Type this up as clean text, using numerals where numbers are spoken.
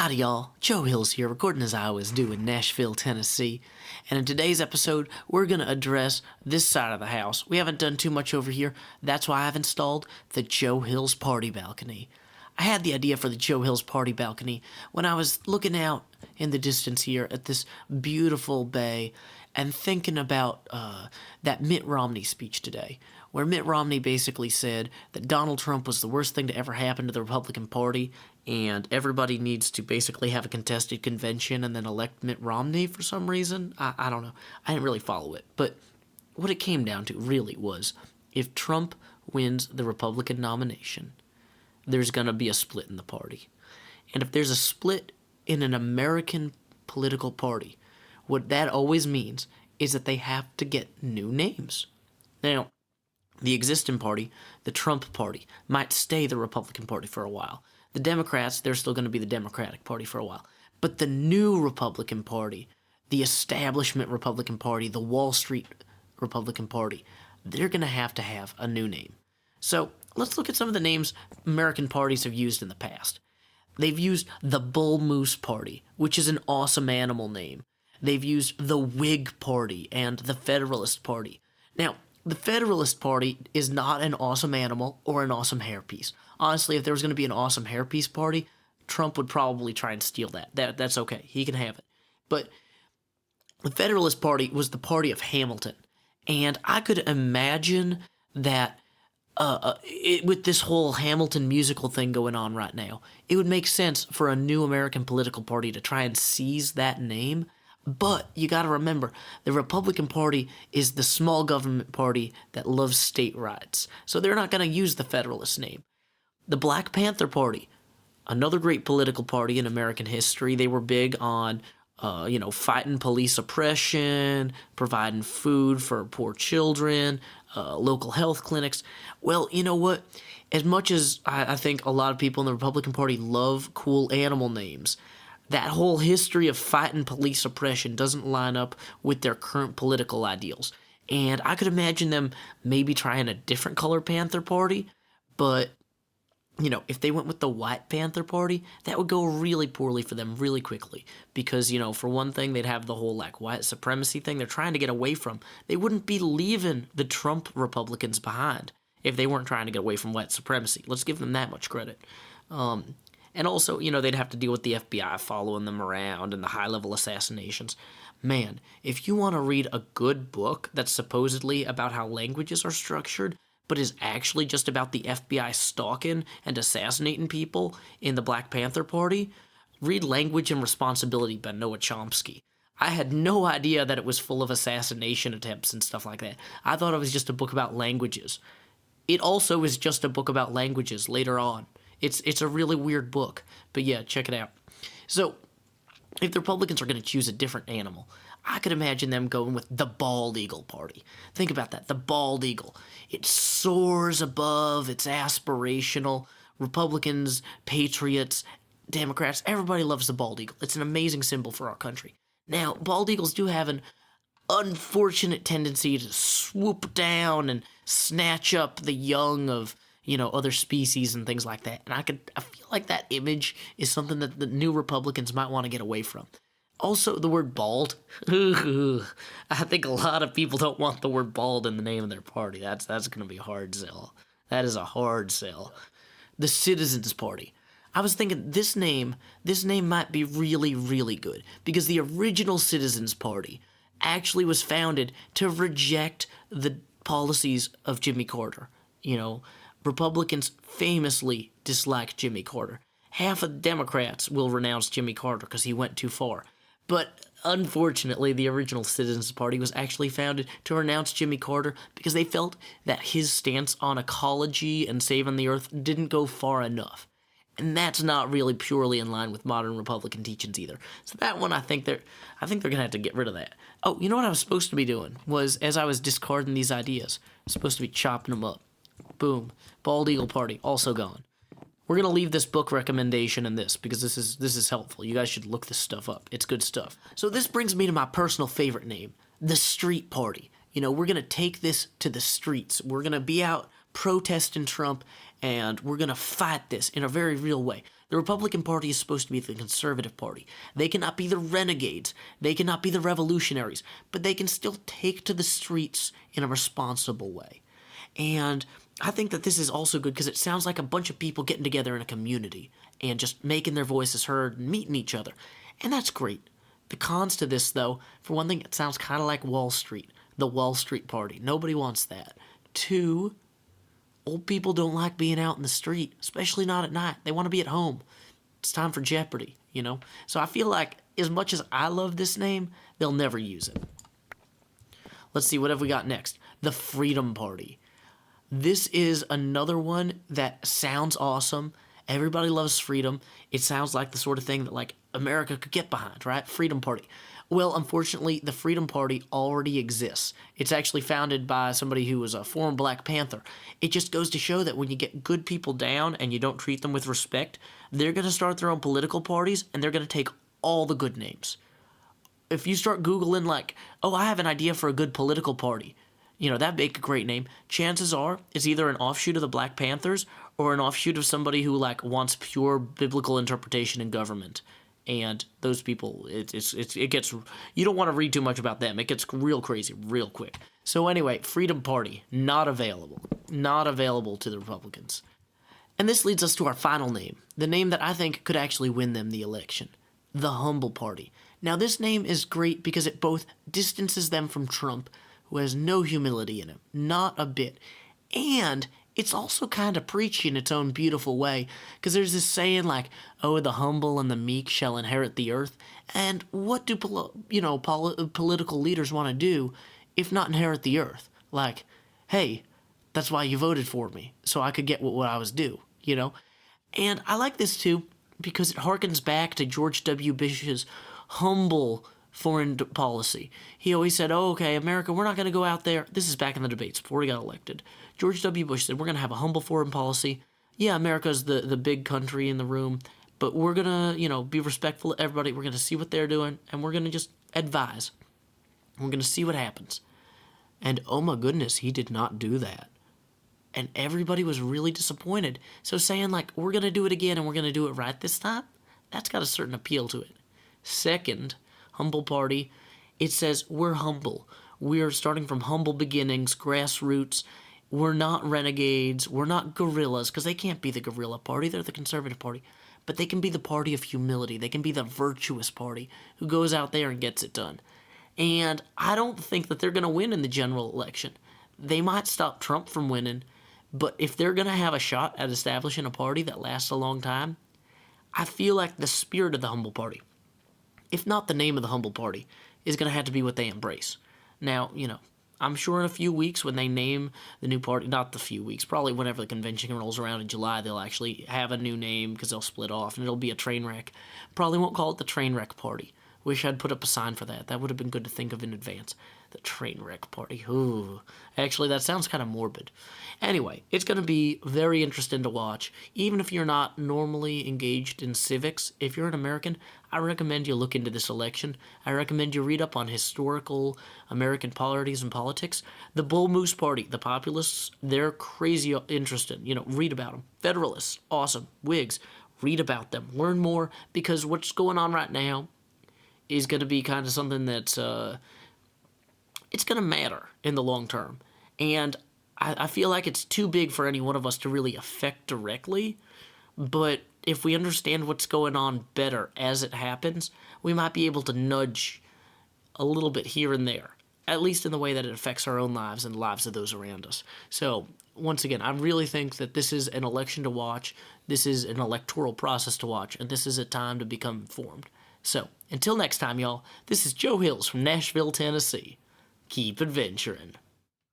Howdy y'all, Joe Hills here, recording as I always do in Nashville, Tennessee. And in today's episode, we're going to address this side of the house. We haven't done too much over here. That's why I've installed the Joe Hills Party Balcony. I had the idea for the Joe Hills Party Balcony when I was looking out in the distance here at this beautiful bay and thinking about that Mitt Romney speech today, where Mitt Romney basically said that Donald Trump was the worst thing to ever happen to the Republican Party, and everybody needs to basically have a contested convention and then elect Mitt Romney for some reason. I don't know. I didn't really follow it. But what it came down to really was, if Trump wins the Republican nomination, there's going to be a split in the party. And if there's a split in an American political party, what that always means is that they have to get new names. Now, the existing party, the Trump party, might stay the Republican Party for a while. The Democrats, they're still going to be the Democratic Party for a while. But the new Republican Party, the establishment Republican Party, the Wall Street Republican Party, they're going to have a new name. So let's look at some of the names American parties have used in the past. They've used the Bull Moose Party, which is an awesome animal name. They've used the Whig Party and the Federalist Party. Now, the Federalist Party is not an awesome animal or an awesome hairpiece. Honestly, if there was going to be an awesome hairpiece party, Trump would probably try and steal that. That's okay. He can have it. But the Federalist Party was the party of Hamilton. And I could imagine that with this whole Hamilton musical thing going on right now, it would make sense for a new American political party to try and seize that name. But you got to remember, the Republican Party is the small government party that loves state rights. So they're not going to use the Federalist name. The Black Panther Party, another great political party in American history. They were big on, fighting police oppression, providing food for poor children, local health clinics. Well, you know what? As much as I think a lot of people in the Republican Party love cool animal names, that whole history of fighting police oppression doesn't line up with their current political ideals. And I could imagine them maybe trying a different color Panther Party, but, if they went with the White Panther Party, that would go really poorly for them really quickly. Because, for one thing, they'd have the whole, white supremacy thing they're trying to get away from. They wouldn't be leaving the Trump Republicans behind if they weren't trying to get away from white supremacy. Let's give them that much credit. And also, they'd have to deal with the FBI following them around and the high-level assassinations. Man, if you want to read a good book that's supposedly about how languages are structured, but is actually just about the FBI stalking and assassinating people in the Black Panther Party, read Language and Responsibility by Noah Chomsky. I had no idea that it was full of assassination attempts and stuff like that. I thought it was just a book about languages. It also is just a book about languages later on. It's a really weird book, but yeah, check it out. So, if the Republicans are going to choose a different animal, I could imagine them going with the Bald Eagle Party. Think about that, the Bald Eagle. It soars above, it's aspirational. Republicans, patriots, Democrats, everybody loves the Bald Eagle. It's an amazing symbol for our country. Now, Bald Eagles do have an unfortunate tendency to swoop down and snatch up the young of other species and things like that. And I feel like that image is something that the new Republicans might want to get away from. Also, the word bald. I think a lot of people don't want the word bald in the name of their party. That's going to be a hard sell. That is a hard sell. The Citizens Party. I was thinking this name might be really, really good, because the original Citizens Party actually was founded to reject the policies of Jimmy Carter. Republicans famously dislike Jimmy Carter. Half of the Democrats will renounce Jimmy Carter because he went too far. But unfortunately, the original Citizens Party was actually founded to renounce Jimmy Carter because they felt that his stance on ecology and saving the earth didn't go far enough. And that's not really purely in line with modern Republican teachings either. So that one, I think they're gonna have to get rid of that. Oh, you know what I was supposed to be doing was, as I was discarding these ideas, I was supposed to be chopping them up. Boom. Bald Eagle Party, also gone. We're going to leave this book recommendation in this, because this is helpful. You guys should look this stuff up. It's good stuff. So this brings me to my personal favorite name, the Street Party. We're going to take this to the streets. We're going to be out protesting Trump, and we're going to fight this in a very real way. The Republican Party is supposed to be the conservative party. They cannot be the renegades. They cannot be the revolutionaries. But they can still take to the streets in a responsible way. And I think that this is also good because it sounds like a bunch of people getting together in a community and just making their voices heard and meeting each other. And that's great. The cons to this, though, for one thing, it sounds kind of like Wall Street, the Wall Street Party. Nobody wants that. Two, old people don't like being out in the street, especially not at night. They want to be at home. It's time for Jeopardy, you know? So I feel like as much as I love this name, they'll never use it. Let's see, what have we got next? The Freedom Party. This is another one that sounds awesome. Everybody loves freedom. It sounds like the sort of thing that, like, America could get behind, right? Freedom Party. Well, unfortunately, the Freedom Party already exists. It's actually founded by somebody who was a former Black Panther. It just goes to show that when you get good people down and you don't treat them with respect, they're going to start their own political parties, and they're going to take all the good names. If you start Googling, like, oh, I have an idea for a good political party, you know, that'd make a great name. Chances are it's either an offshoot of the Black Panthers or an offshoot of somebody who, like, wants pure biblical interpretation in government. And those people, it gets, you don't want to read too much about them. It gets real crazy real quick. So anyway, Freedom Party, not available. Not available to the Republicans. And this leads us to our final name, the name that I think could actually win them the election, the Humble Party. Now, this name is great because it both distances them from Trump, who has no humility in him, not a bit, and it's also kind of preachy in its own beautiful way, because there's this saying like, oh, the humble and the meek shall inherit the earth, and what do political leaders want to do if not inherit the earth? Like, hey, that's why you voted for me, so I could get what I was due, you know? And I like this too, because it harkens back to George W. Bush's humble foreign policy. He always said, oh, okay, America, we're not going to go out there. This is back in the debates before he got elected. George W. Bush said, we're going to have a humble foreign policy. Yeah, America's the big country in the room, but we're going to, be respectful of everybody. We're going to see what they're doing, and we're going to just advise. We're going to see what happens. And oh my goodness, he did not do that. And everybody was really disappointed. So saying, like, we're going to do it again and we're going to do it right this time, that's got a certain appeal to it. Second, Humble Party, it says we're humble. We're starting from humble beginnings, grassroots. We're not renegades. We're not guerrillas, because they can't be the guerrilla party. They're the conservative party. But they can be the party of humility. They can be the virtuous party who goes out there and gets it done. And I don't think that they're going to win in the general election. They might stop Trump from winning, but if they're going to have a shot at establishing a party that lasts a long time, I feel like the spirit of the Humble Party, if not the name of the Humble Party, is going to have to be what they embrace. Now, I'm sure in a few weeks when they name the new party, not the few weeks, probably whenever the convention rolls around in July, they'll actually have a new name because they'll split off and it'll be a train wreck. Probably won't call it the Train Wreck Party. Wish I'd put up a sign for that. That would have been good to think of in advance. The Train Wreck Party. Ooh. Actually, that sounds kind of morbid. Anyway, it's going to be very interesting to watch. Even if you're not normally engaged in civics, if you're an American, I recommend you look into this election. I recommend you read up on historical American parties and politics. The Bull Moose Party, the populists, they're crazy interested. Read about them. Federalists, awesome. Whigs, read about them. Learn more, because what's going on right now is going to be kind of something that's it's going to matter in the long term. And I feel like it's too big for any one of us to really affect directly. But if we understand what's going on better as it happens, we might be able to nudge a little bit here and there, at least in the way that it affects our own lives and the lives of those around us. So, once again, I really think that this is an election to watch, this is an electoral process to watch, and this is a time to become informed. So, until next time, y'all, this is Joe Hills from Nashville, Tennessee. Keep adventuring.